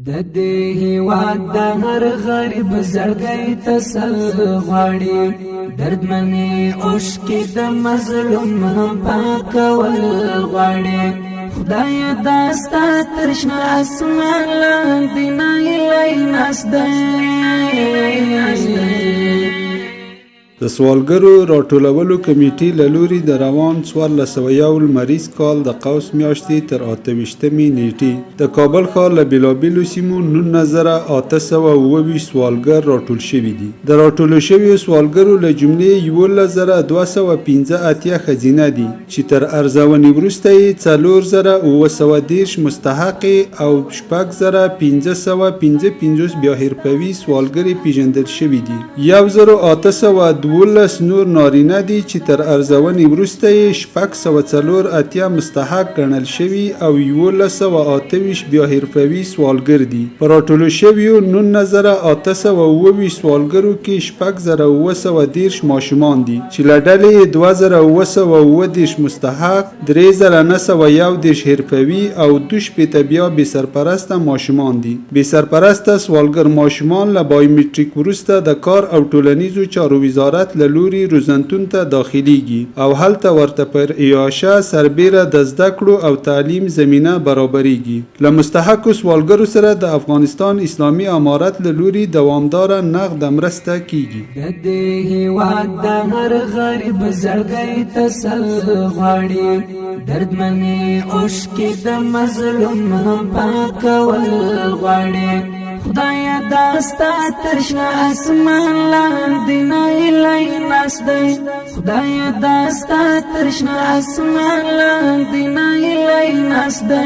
د دې هیواد د هر غریب زړګي تسل غواړي دردمنې اوښکې د مظلوم پاکول غواړي خدای دا ستا تر شنه اسمان لاندې نایلې ناست دی د سوالګرو راټولولو کمیټې له لوري د روان 1401 لمریز کال د قوس میاشتې تر 28مې نیټې د کابل ښار له بېلابېلو سیمو 19828 سوالګر راټول شوي دي. د راټولو شویو سوالګرو له جملې 11215 ښځینه دي چې تر ارزونې وروسته یې 4930 مستحقې او 6555 بیا حرفوي سوالګرې پیژندل شوي دي. 1812 نور نارینه دي چې تر ارزونې وروسته یې 604 مستحق ګڼل شوي او 1128 بیا حرفوي سوالګر دي. په راټولو شویو 19828 سوالګرو کې 6710 ماشومان دي چې له ډلې 2710 مستحق، 3911 حرفوي او 2 بیا بې سرپرسته ماشومان دي. بې سرپرسته سوالګر ماشومان له بایومټریک وروسته د کار او ټولنیزو چارو وزارت له لوري روزنتون ته داخليږي او هلته ورته پر ایاشه سربیره د زده کړو او تعلیم زمینه برابرېږي. له مستحقو سوالګرو سره د افغانستان اسلامي امارت له لوري دوامداره نقد مرسته کیږي. د دې هیواد د هر غریب زړګي تسل غواړي دردمنې اوښکې د مظلوم پاکول غواړي خدای دا ستا تر شنه اسمان لاندې نایلې ناست دی خدای دا ستا تر شنه اسمان لاندې نایلې ناست دی